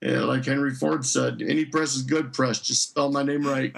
Yeah, like Henry Ford said, any press is good press. Just spell my name right.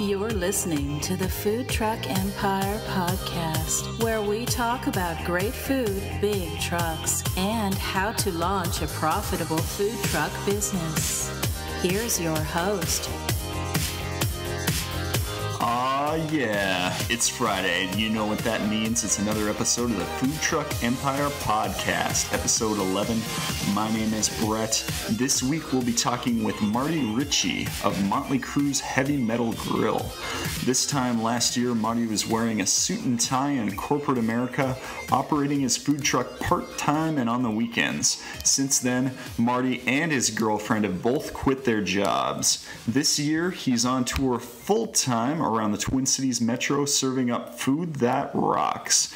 You're listening to the Food Truck Empire podcast, where we talk about great food, big trucks, and how to launch a profitable food truck business. Here's your host. Yeah, it's Friday, and you know what that means. It's another episode of the Food Truck Empire podcast, episode 11. My name is Brett. This week we'll be talking with Marty Ritchie of Motley Crue's Heavy Metal Grill. This time last year, Marty was wearing a suit and tie in corporate America, operating his food truck part-time and on the weekends. Since then, Marty and his girlfriend have both quit their jobs. This year, he's on tour full-time around the Twin Cities Metro, serving up food that rocks.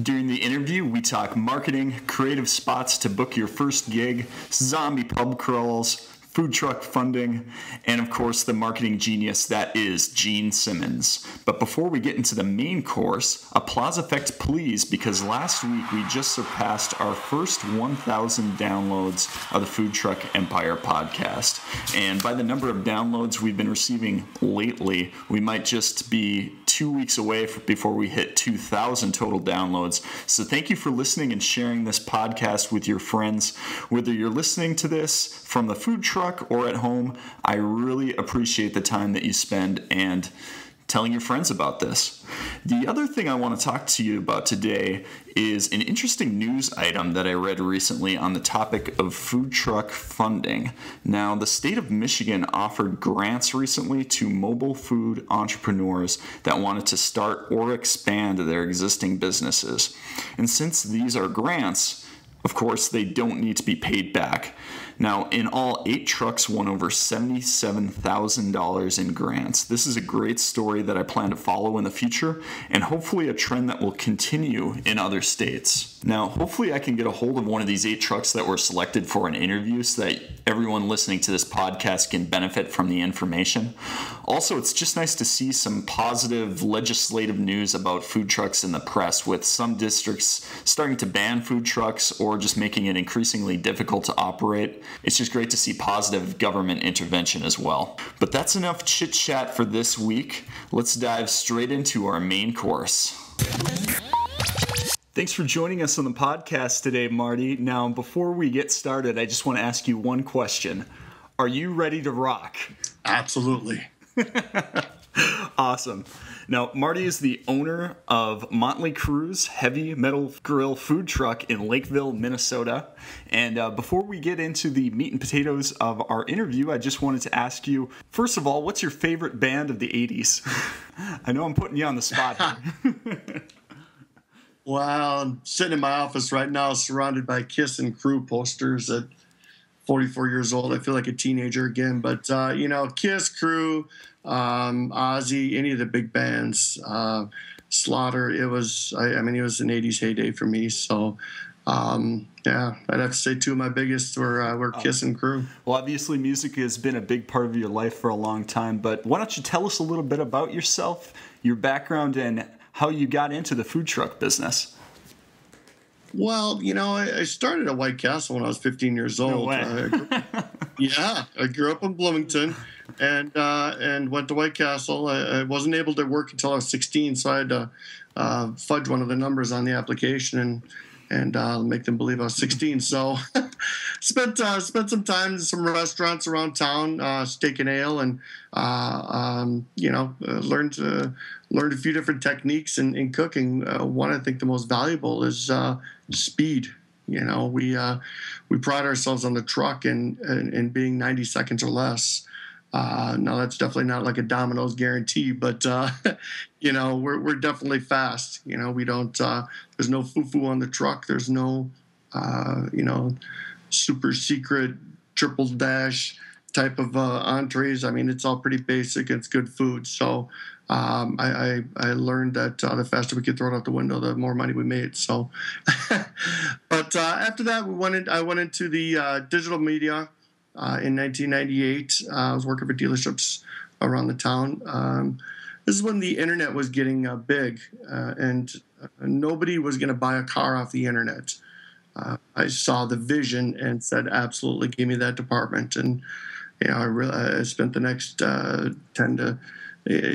During the interview, we talk marketing, creative spots to book your first gig, zombie pub crawls, food truck funding, and of course the marketing genius that is Gene Simmons. But before we get into the main course, applause effect please, because last week we just surpassed our first 1,000 downloads of the Food Truck Empire podcast. And by the number of downloads we've been receiving lately, we might just be 2 weeks away before we hit 2,000 total downloads. So thank you for listening and sharing this podcast with your friends. Whether you're listening to this from the food truck or at home, I really appreciate the time that you spend and telling your friends about this. The other thing I want to talk to you about today is an interesting news item that I read recently on the topic of food truck funding. Now, the state of Michigan offered grants recently to mobile food entrepreneurs that wanted to start or expand their existing businesses. And since these are grants, of course, they don't need to be paid back. Now, in all, 8 trucks won over $77,000 in grants. This is a great story that I plan to follow in the future, and hopefully a trend that will continue in other states. Now, hopefully I can get a hold of one of these 8 trucks that were selected for an interview so that everyone listening to this podcast can benefit from the information. Also, it's just nice to see some positive legislative news about food trucks in the press, with some districts starting to ban food trucks or just making it increasingly difficult to operate. It's just great to see positive government intervention as well. But that's enough chit-chat for this week. Let's dive straight into our main course. Thanks for joining us on the podcast today, Marty. Now, before we get started, I just want to ask you one question. Are you ready to rock? Absolutely. Awesome. Now, Marty is the owner of Motley Crue's Heavy Metal Grill food truck in Lakeville, Minnesota. And before we get into the meat and potatoes of our interview, I just wanted to ask you, first of all, what's your favorite band of the 80s? I know I'm putting you on the spot here. Well, I'm sitting in my office right now surrounded by Kiss and Crew posters at 44 years old. I feel like a teenager again. But, Kiss, Crew, Ozzy, any of the big bands, Slaughter, it was an 80s heyday for me. So, I'd have to say 2 of my biggest were Kiss and Crew. Well, obviously music has been a big part of your life for a long time, but why don't you tell us a little bit about yourself, your background, and how you got into the food truck business? Well, I started at White Castle when I was 15 years old. No way. I grew up in Bloomington and went to White Castle. I wasn't able to work until I was 16, so I had to fudge one of the numbers on the application and make them believe I was 16. So spent some time in some restaurants around town, steak and ale, and learned a few different techniques in cooking. One, I think the most valuable is speed. We pride ourselves on the truck and being 90 seconds or less. Now that's definitely not like a Domino's guarantee, but we're definitely fast. We don't. There's no foo-foo on the truck. There's no super secret triple dash type of entrees. I mean, it's all pretty basic. It's good food. So I learned that the faster we could throw it out the window, the more money we made. So, but after that, I went into the digital media in 1998. I was working for dealerships around the town. this is when the internet was getting big, and nobody was going to buy a car off the internet. I saw the vision and said, absolutely, give me that department. And I spent the next 8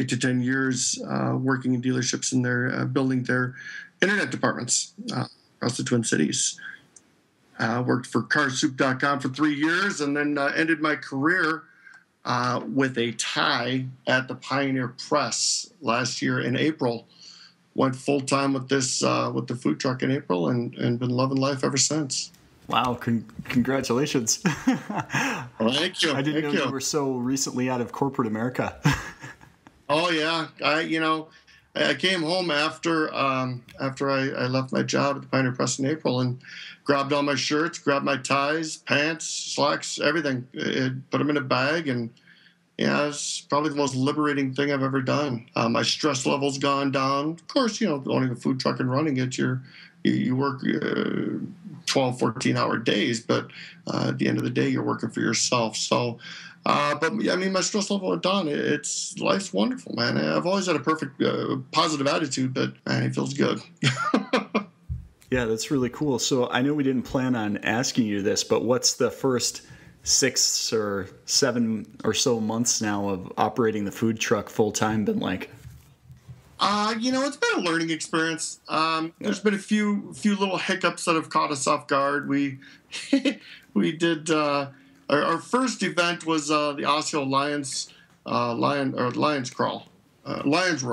to 10 years working in dealerships and their building their internet departments across the Twin Cities. Worked for carsoup.com for 3 years, and then ended my career with a tie at the Pioneer Press last year in April. Went full time with this with the food truck in April, and been loving life ever since. Wow! Congratulations. Well, thank you. I didn't know you were so recently out of corporate America. Oh yeah, I came home after I left my job at the Pioneer Press in April, and grabbed all my shirts, grabbed my ties, pants, slacks, everything, put them in a bag, and it's probably the most liberating thing I've ever done. My stress level's gone down. Of course, owning a food truck and running it, you work 12, 14-hour days, but at the end of the day, you're working for yourself. So, but I mean, my stress level went down. Life's wonderful, man. I've always had a perfect, positive attitude, but man, it feels good. Yeah, that's really cool. So I know we didn't plan on asking you this, but what's the first 6 or 7 or so months now of operating the food truck full time been like? It's been a learning experience. There's been a few little hiccups that have caught us off guard. We did our first event was the Osceola Lions Roar,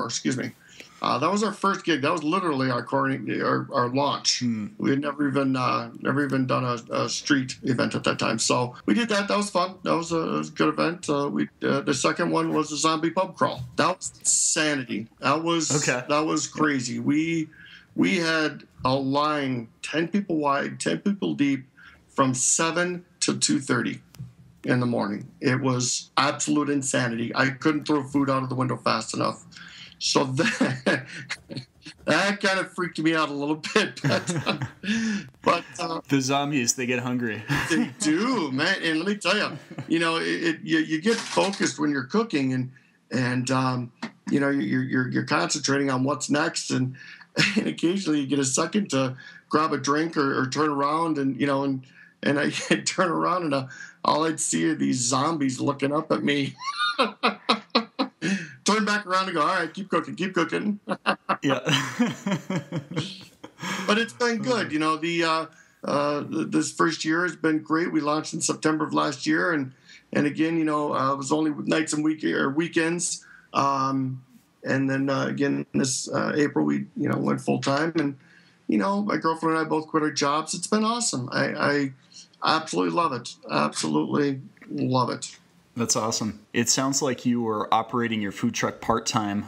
excuse me. That was our first gig. That was literally our launch. We had never even done a street event at that time. So we did that. That was fun. That was a good event. The second one was the zombie pub crawl. That was insanity. That was crazy. We had a line 10 people wide, 10 people deep, from 7 to 2:30 in the morning. It was absolute insanity. I couldn't throw food out of the window fast enough. So that kind of freaked me out a little bit. But the zombies, they get hungry. They do, man. And let me tell you, you get focused when you're cooking, and you're concentrating on what's next, and occasionally you get a second to grab a drink or turn around, and I turn around, and all I'd see are these zombies looking up at me. Turn back around and go, all right, keep cooking. Yeah. But it's been good. This first year has been great. We launched in September of last year, and again, it was only nights and weekends. And then again this April we went full time, and my girlfriend and I both quit our jobs. It's been awesome. I absolutely love it. Absolutely love it. That's awesome. It sounds like you were operating your food truck part-time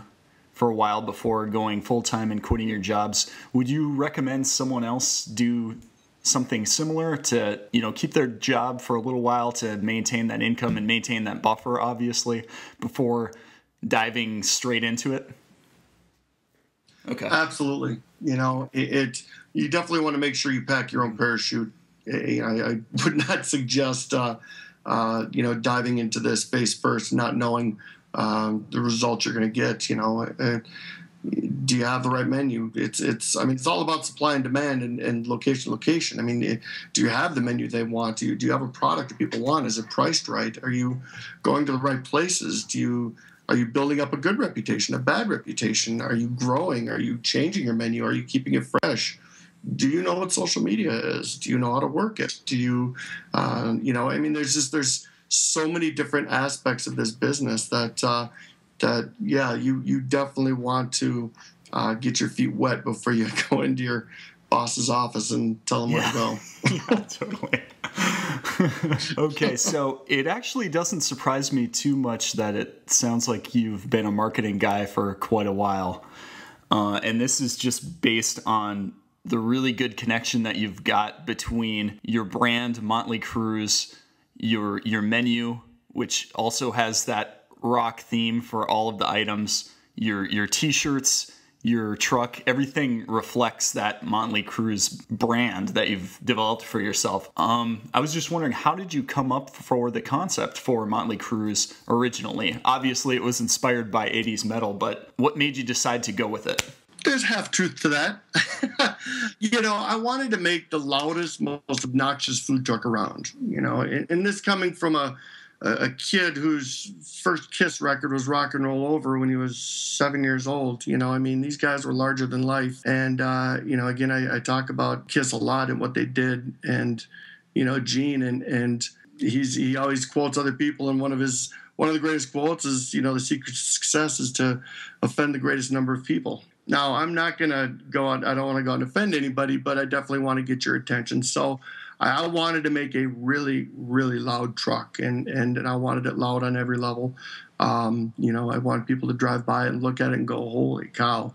for a while before going full-time and quitting your jobs. Would you recommend someone else do something similar to, keep their job for a little while to maintain that income and maintain that buffer, obviously, before diving straight into it? Okay. Absolutely. You definitely want to make sure you pack your own parachute. I would not suggest diving into this face first, not knowing the results you're going to get. Do you have the right menu? It's all about supply and demand and location. I mean, do you have the menu they want? Do you have a product that people want? Is it priced right? Are you going to the right places? Are you building up a good reputation, a bad reputation? Are you growing? Are you changing your menu? Are you keeping it fresh? Do you know what social media is? Do you know how to work it? Do you, there's so many different aspects of this business that you definitely want to get your feet wet before you go into your boss's office and tell them where to go. Yeah, totally. Okay, so it actually doesn't surprise me too much that it sounds like you've been a marketing guy for quite a while. And this is just based on the really good connection that you've got between your brand, Motley Cruz, your menu, which also has that rock theme for all of the items, your T-shirts, your truck, everything reflects that Motley Cruz brand that you've developed for yourself. I was just wondering, how did you come up for the concept for Motley Cruz originally? Obviously, it was inspired by 80s metal, but what made you decide to go with it? There's half truth to that. I wanted to make the loudest, most obnoxious food truck around. And this coming from a kid whose first Kiss record was Rock and Roll Over when he was 7 years old. These guys were larger than life. And, again, I talk about Kiss a lot and what they did. And, Gene, and he always quotes other people. And one of the greatest quotes is, the secret to success is to offend the greatest number of people. Now, I'm not going to go out. I don't want to go out and offend anybody, but I definitely want to get your attention. So I wanted to make a really, really loud truck, and I wanted it loud on every level. I wanted people to drive by it and look at it and go, holy cow.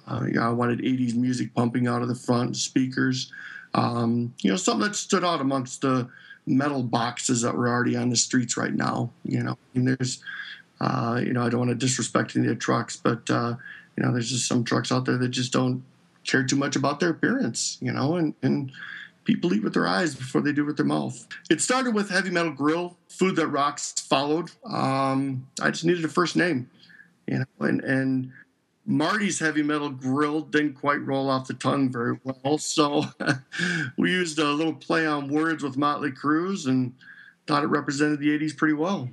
I wanted 80s music pumping out of the front, speakers. Something that stood out amongst the metal boxes that were already on the streets right now. And there's, I don't want to disrespect any of the trucks, but, there's just some trucks out there that just don't care too much about their appearance, and people eat with their eyes before they do with their mouth. It started with Heavy Metal Grill, Food That Rocks followed. I just needed a first name, and Marty's Heavy Metal Grill didn't quite roll off the tongue very well, so we used a little play on words with Motley Cruz and thought it represented the 80s pretty well.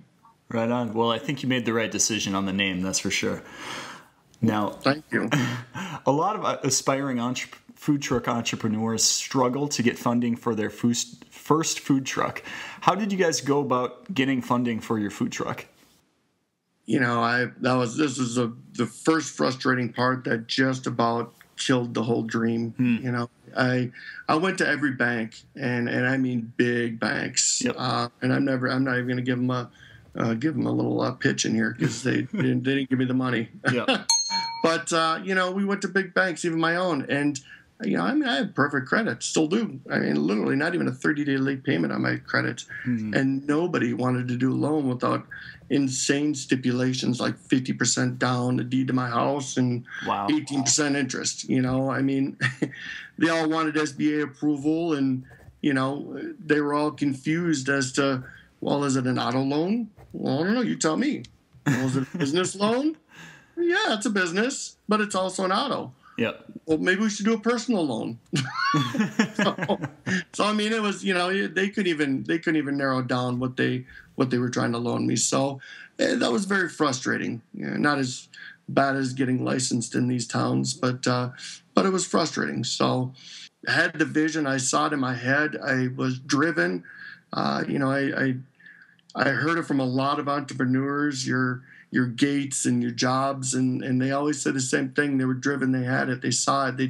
Right on. Well, I think you made the right decision on the name, that's for sure. Now, thank you. A lot of aspiring food truck entrepreneurs struggle to get funding for their first food truck. How did you guys go about getting funding for your food truck? This was the first frustrating part that just about killed the whole dream. I went to every bank, and I mean big banks. Yep. And I'm not even going to give them a little pitch in here because they didn't give me the money. Yeah. But we went to big banks, even my own, and I had perfect credit, still do. Literally not even a 30-day late payment on my credit, and nobody wanted to do a loan without insane stipulations like 50% down, the deed to my house, and 18% interest. They all wanted SBA approval, and they were all confused as to, well, is it an auto loan? Well, I don't know. You tell me. Well, is it a business loan? Yeah, it's a business, but it's also an auto. Yeah. Well, maybe we should do a personal loan. so it was, they couldn't even narrow down what they were trying to loan me. So that was very frustrating. Not as bad as getting licensed in these towns, but it was frustrating. So I had the vision. I saw it in my head. I was driven. I heard it from a lot of entrepreneurs. Your Gates and your Jobs, and they always said the same thing. They were driven. They had it. They saw it. They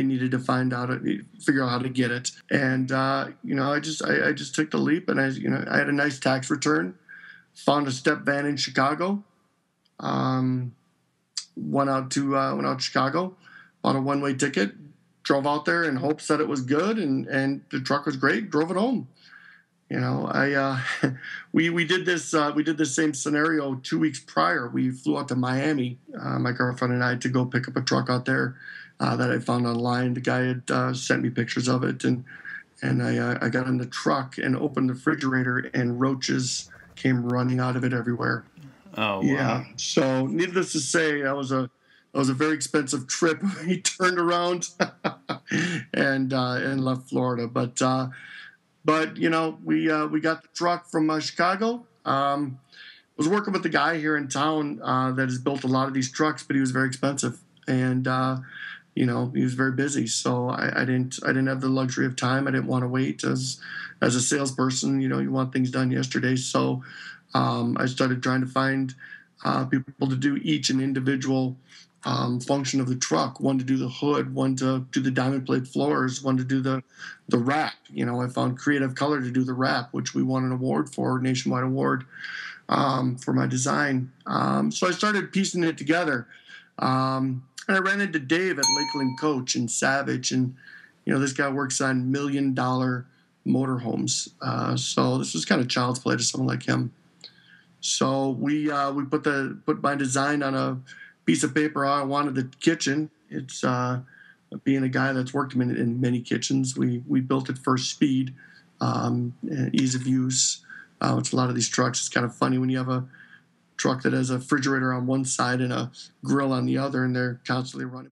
needed to figure out how to get it. And I just took the leap, and I had a nice tax return, found a step van in Chicago, went out to Chicago, bought a one-way ticket, drove out there in hopes that it was good, and the truck was great. Drove it home. We did this same scenario 2 weeks prior. We flew out to Miami, my girlfriend and I, to go pick up a truck out there that I found online. The guy had sent me pictures of it, and I got in the truck and opened the refrigerator, and roaches came running out of it everywhere. Oh, wow. Yeah. So needless to say, that was a very expensive trip. We turned around and left Florida, but we got the truck from Chicago. I was working with the guy here in town that has built a lot of these trucks, but he was very expensive, and he was very busy. So I didn't have the luxury of time. I didn't want to wait. As a salesperson, you want things done yesterday. So I started trying to find people to do each an individual function of the truck. One to do the hood, one to do the diamond plate floors, one to do the wrap. I found Creative Color to do the wrap, which we won an award for, nationwide award, for my design. So I started piecing it together. And I ran into Dave at Lakeland Coach and Savage, and this guy works on $1 million motorhomes. So this was kind of child's play to someone like him. So we put my design on a piece of paper how I wanted the kitchen. It's being a guy that's worked in many kitchens. We built it for speed, ease of use. It's a lot of these trucks. It's kind of funny when you have a truck that has a refrigerator on one side and a grill on the other, and they're constantly running.